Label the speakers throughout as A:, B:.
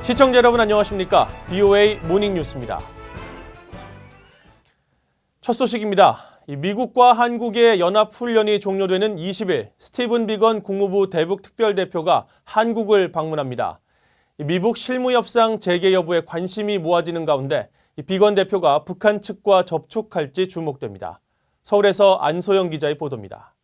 A: 시청자 여러분 안녕하십니까? VOA 모닝뉴스입니다. 첫 소식입니다. 미국과 한국의 연합훈련이 종료되는 20일 스티븐 비건 국무부 대북 특별대표가 한국을 방문합니다. 미북 실무협상 재개 여부에 관심이 모아지는 가운데 비건 대표가 북한 측과 접촉할지 주목됩니다. 서울에서 안소영 기자의 보도입니다.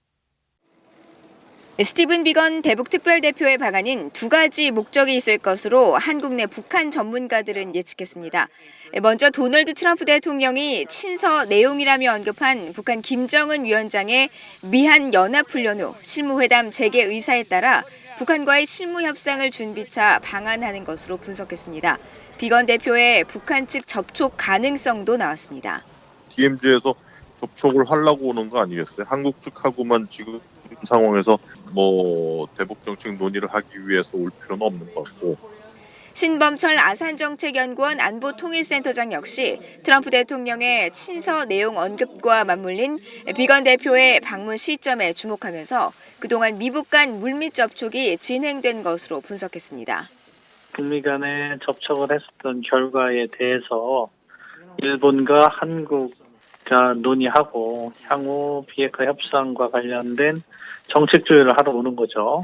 B: 스티븐 비건 대북 특별대표의 방안은 두 가지 목적이 있을 것으로 한국 내 북한 전문가들은 예측했습니다. 먼저 도널드 트럼프 대통령이 친서 내용이라며 언급한 북한 김정은 위원장의 미한 연합훈련 후 실무회담 재개 의사에 따라 북한과의 실무협상을 준비차 방한하는 것으로 분석했습니다. 비건 대표의 북한 측 접촉 가능성도 나왔습니다.
C: DMZ에서 접촉을 하려고 오는 거 아니겠어요? 한국 측하고만 지금 상황에서 대북 정책 논의를 하기 위해서 올 필요는 없는 것 같고.
B: 신범철 아산정책연구원 안보통일센터장 역시 트럼프 대통령의 친서 내용 언급과 맞물린 비건 대표의 방문 시점에 주목하면서 그동안 미북 간 물밑 접촉이 진행된 것으로 분석했습니다.
D: 북미 간에 접촉을 했었던 결과에 대해서 일본과 한국과 논의하고 향후 비핵화 협상과 관련된 정책 조율을 하러 오는 거죠.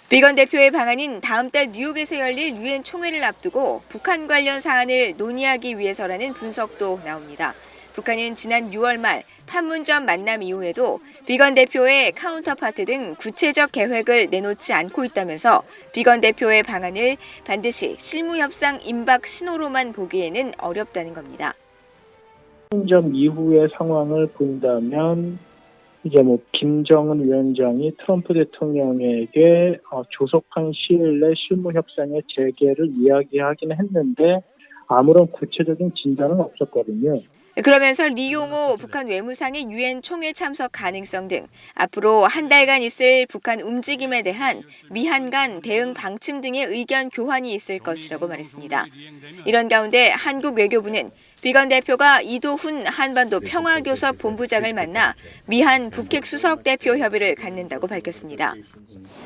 B: 비건 대표의 방안은 다음 달 뉴욕에서 열릴 유엔 총회를 앞두고 북한 관련 사안을 논의하기 위해서라는 분석도 나옵니다. 북한은 지난 6월 말 판문점 만남 이후에도 비건 대표의 카운터파트 등 구체적 계획을 내놓지 않고 있다면서 비건 대표의 방안을 반드시 실무협상 임박 신호로만 보기에는 어렵다는 겁니다.
E: 판문점 이후의 상황을 본다면 이제 김정은 위원장이 트럼프 대통령에게 조속한 시일 내 실무 협상의 재개를 이야기하긴 했는데 아무런 구체적인 진단은 없었거든요.
B: 그러면서 리용호 북한 외무상의 유엔 총회 참석 가능성 등 앞으로 한 달간 있을 북한 움직임에 대한 미한 간 대응 방침 등의 의견 교환이 있을 것이라고 말했습니다. 이런 가운데 한국 외교부는 비건 대표가 이도훈 한반도 평화교섭 본부장을 만나 미한 북핵 수석 대표 협의를 갖는다고 밝혔습니다.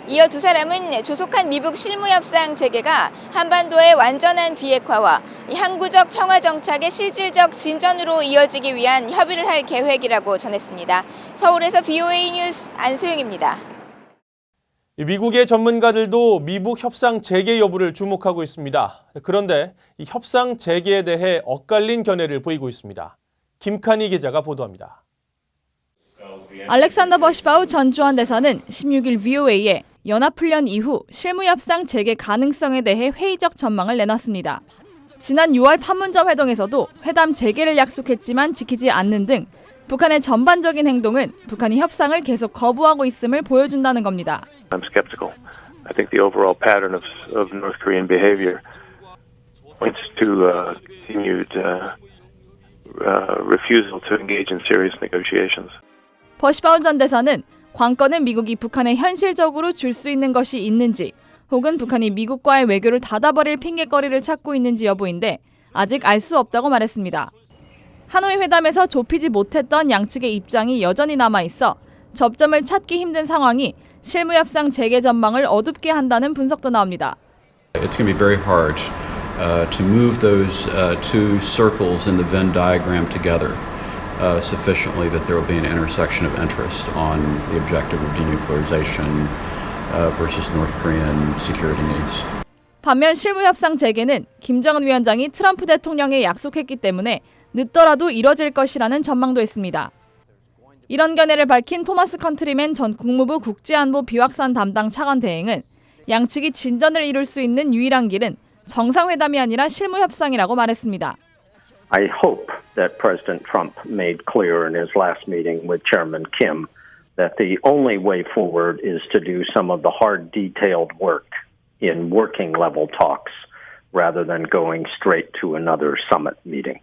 B: 이어 두 사람은 조속한 미북 실무협상 재개가 한반도의 완전한 비핵화와 항구적 평화 정착의 실질적 진전으로 이어지기 위한 협의를 할 계획이라고 전했습니다. 서울에서 VOA 뉴스 안소영입니다.
A: 미국의 전문가들도 미북 협상 재개 여부를 주목하고 있습니다. 그런데 이 협상 재개에 대해 엇갈린 견해를 보이고 있습니다. 김칸희 기자가 보도합니다.
F: 알렉산더 버시바우 전 주한 대사는 16일 VOA에 연합훈련 이후 실무협상 재개 가능성에 대해 회의적 전망을 내놨습니다. 지난 6월 판문점 회동에서도 회담 재개를 약속했지만 지키지 않는 등 북한의 전반적인 행동은 북한이 협상을 계속 거부하고 있음을 보여준다는 겁니다.
G: I'm skeptical. I think the overall pattern of North Korean behavior points to continued refusal to engage in serious negotiations.
F: 버시바우 전 대사는 관건은 미국이 북한에 현실적으로 줄 수 있는 것이 있는지 혹은 북한이 미국과의 외교를 닫아버릴 핑계거리를 찾고 있는지 여부인데 아직 알 수 없다고 말했습니다. 하노이 회담에서 좁히지 못했던 양측의 입장이 여전히 남아있어 접점을 찾기 힘든 상황이 실무협상 재개 전망을 어둡게 한다는 분석도 나옵니다.
H: It's going to be very hard to move those two circles in the Venn diagram together sufficiently that there will be an intersection of interest on the objective of denuclearization versus North Korean security needs.
F: 반면 실무협상 재개는 김정은 위원장이 트럼프 대통령에 약속했기 때문에 늦더라도 이뤄질 것이라는 전망도 있습니다. 이런 견해를 밝힌 토마스 컨트리맨 전 국무부 국제안보 비확산 담당 차관 대행은 양측이 진전을 이룰 수 있는 유일한 길은 정상회담이 아니라 실무협상이라고 말했습니다.
I: I hope that President Trump made clear in his last meeting with Chairman Kim that the only way forward is to do some of the hard, detailed work in working level talks rather than going straight to another summit meeting.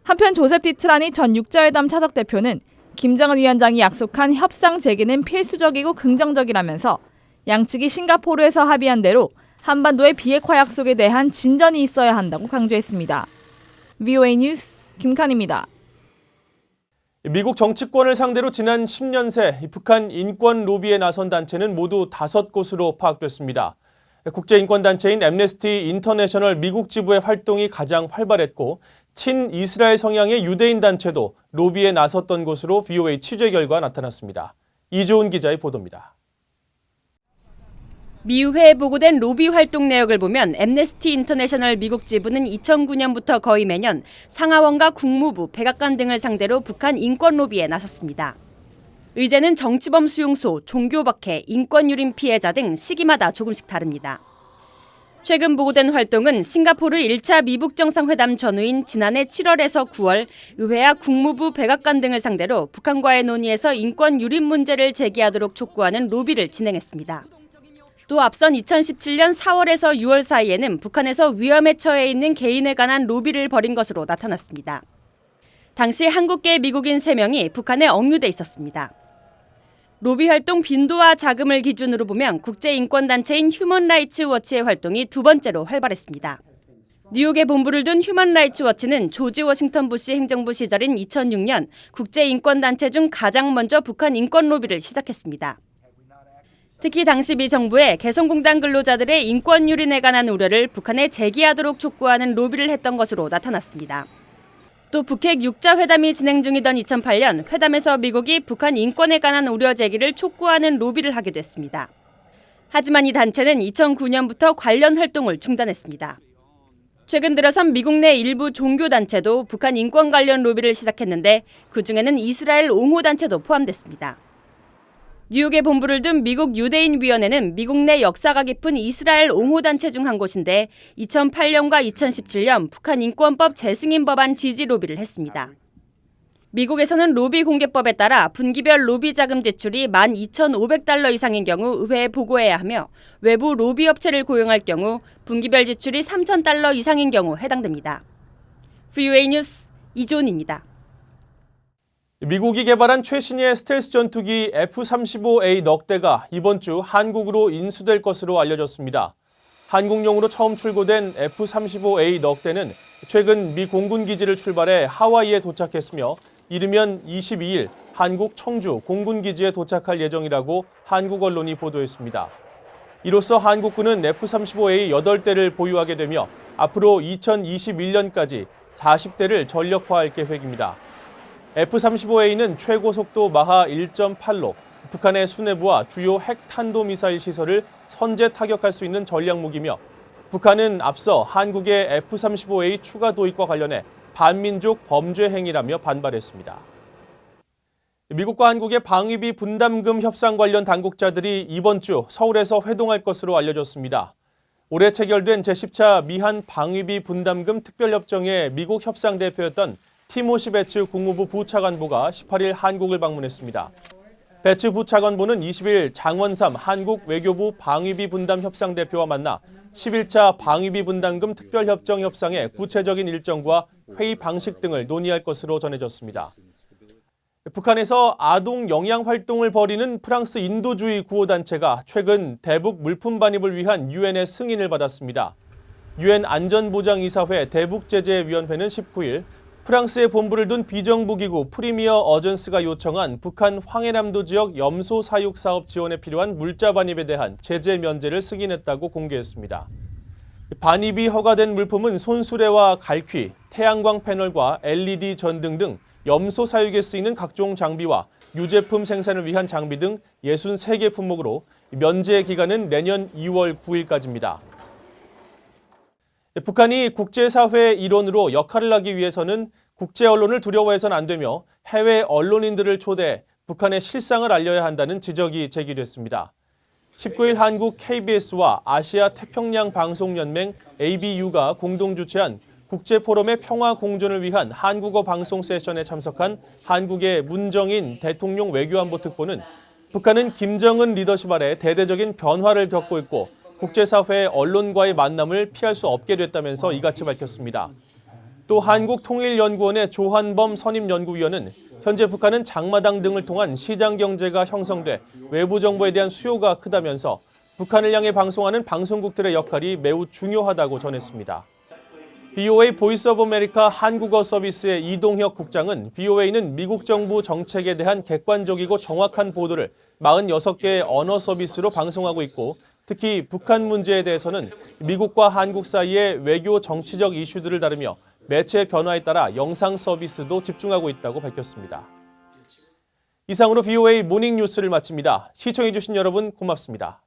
F: 한편 조셉 디트라니 전 육자회담 차석 대표는 김정은 위원장이 약속한 협상 재개는 필수적이고 긍정적이라면서 양측이 싱가포르에서 합의한 대로 한반도의 비핵화 약속에 대한 진전이 있어야 한다고 강조했습니다. VOA 뉴스 김칸입니다.
A: 미국 정치권을 상대로 지난 10년 새 북한 인권 로비에 나선 단체는 모두 5곳으로 파악됐습니다. 국제인권단체인 앰네스티 인터내셔널 미국 지부의 활동이 가장 활발했고 친이스라엘 성향의 유대인 단체도 로비에 나섰던 것으로 VOA 취재 결과 나타났습니다. 이조은 기자의 보도입니다.
J: 미 의회에 보고된 로비 활동 내역을 보면 앰네스티 인터내셔널 미국 지부는 2009년부터 거의 매년 상하원과 국무부, 백악관 등을 상대로 북한 인권 로비에 나섰습니다. 의제는 정치범 수용소, 종교 박해, 인권 유린 피해자 등 시기마다 조금씩 다릅니다. 최근 보고된 활동은 싱가포르 1차 미북 정상회담 전후인 지난해 7월에서 9월 의회와 국무부, 백악관 등을 상대로 북한과의 논의에서 인권 유린 문제를 제기하도록 촉구하는 로비를 진행했습니다. 또 앞선 2017년 4월에서 6월 사이에는 북한에서 위험에 처해 있는 개인에 관한 로비를 벌인 것으로 나타났습니다. 당시 한국계 미국인 3명이 북한에 억류돼 있었습니다. 로비 활동 빈도와 자금을 기준으로 보면 국제인권단체인 휴먼라이츠 워치의 활동이 두 번째로 활발했습니다. 뉴욕에 본부를 둔 휴먼라이츠 워치는 조지 워싱턴 부시 행정부 시절인 2006년 국제인권단체 중 가장 먼저 북한 인권 로비를 시작했습니다. 특히 당시 미 정부에 개성공단 근로자들의 인권 유린에 관한 우려를 북한에 제기하도록 촉구하는 로비를 했던 것으로 나타났습니다. 또 북핵 6자 회담이 진행 중이던 2008년 회담에서 미국이 북한 인권에 관한 우려 제기를 촉구하는 로비를 하기도 했습니다. 하지만 이 단체는 2009년부터 관련 활동을 중단했습니다. 최근 들어선 미국 내 일부 종교단체도 북한 인권 관련 로비를 시작했는데 그중에는 이스라엘 옹호단체도 포함됐습니다. 뉴욕에 본부를 둔 미국 유대인위원회는 미국 내 역사가 깊은 이스라엘 옹호단체 중 한 곳인데 2008년과 2017년 북한 인권법 재승인 법안 지지 로비를 했습니다. 미국에서는 로비 공개법에 따라 분기별 로비 자금 지출이 12,500달러 이상인 경우 의회에 보고해야 하며 외부 로비 업체를 고용할 경우 분기별 지출이 3,000달러 이상인 경우 해당됩니다. VOA 뉴스 이조은입니다.
A: 미국이 개발한 최신의 스텔스 전투기 F-35A 넉 대가 이번 주 한국으로 인수될 것으로 알려졌습니다. 한국용으로 처음 출고된 F-35A 넉 대는 최근 미 공군 기지를 출발해 하와이에 도착했으며 이르면 22일 한국 청주 공군 기지에 도착할 예정이라고 한국 언론이 보도했습니다. 이로써 한국군은 F-35A 8대를 보유하게 되며 앞으로 2021년까지 40대를 전력화할 계획입니다. F-35A는 최고 속도 마하 1.8로 북한의 수뇌부와 주요 핵 탄도미사일 시설을 선제 타격할 수 있는 전략무기며 북한은 앞서 한국의 F-35A 추가 도입과 관련해 반민족 범죄 행위라며 반발했습니다. 미국과 한국의 방위비 분담금 협상 관련 당국자들이 이번 주 서울에서 회동할 것으로 알려졌습니다. 올해 체결된 제10차 미한 방위비 분담금 특별협정의 미국 협상 대표였던 티모시 베츠 국무부 부차관보가 18일 한국을 방문했습니다. 베츠 부차관보는 20일 장원삼 한국 외교부 방위비 분담 협상 대표와 만나 11차 방위비 분담금 특별협정 협상의 구체적인 일정과 회의 방식 등을 논의할 것으로 전해졌습니다. 북한에서 아동 영양 활동을 벌이는 프랑스 인도주의 구호단체가 최근 대북 물품 반입을 위한 유엔의 승인을 받았습니다. 유엔 안전보장이사회 대북제재위원회는 19일 프랑스에 본부를 둔 비정부기구 프리미어 어전스가 요청한 북한 황해남도 지역 염소 사육 사업 지원에 필요한 물자 반입에 대한 제재 면제를 승인했다고 공개했습니다. 반입이 허가된 물품은 손수레와 갈퀴, 태양광 패널과 LED 전등 등 염소 사육에 쓰이는 각종 장비와 유제품 생산을 위한 장비 등 63개 품목으로 면제 기간은 내년 2월 9일까지입니다. 북한이 국제사회의 일원으로 역할을 하기 위해서는 국제 언론을 두려워해서는 안 되며 해외 언론인들을 초대해 북한의 실상을 알려야 한다는 지적이 제기됐습니다. 19일 한국 KBS와 아시아 태평양 방송연맹 ABU가 공동 주최한 국제포럼의 평화 공존을 위한 한국어 방송 세션에 참석한 한국의 문정인 대통령 외교안보 특보는 북한은 김정은 리더십 아래 대대적인 변화를 겪고 있고 국제사회의 언론과의 만남을 피할 수 없게 됐다면서 이같이 밝혔습니다. 또 한국통일연구원의 조한범 선임연구위원은 현재 북한은 장마당 등을 통한 시장 경제가 형성돼 외부 정보에 대한 수요가 크다면서 북한을 향해 방송하는 방송국들의 역할이 매우 중요하다고 전했습니다. VOA 보이스 오브 아메리카 한국어 서비스의 이동혁 국장은 VOA는 미국 정부 정책에 대한 객관적이고 정확한 보도를 46개의 언어 서비스로 방송하고 있고 특히 북한 문제에 대해서는 미국과 한국 사이의 외교 정치적 이슈들을 다루며 매체 변화에 따라 영상 서비스도 집중하고 있다고 밝혔습니다. 이상으로 VOA 모닝 뉴스를 마칩니다. 시청해주신 여러분 고맙습니다.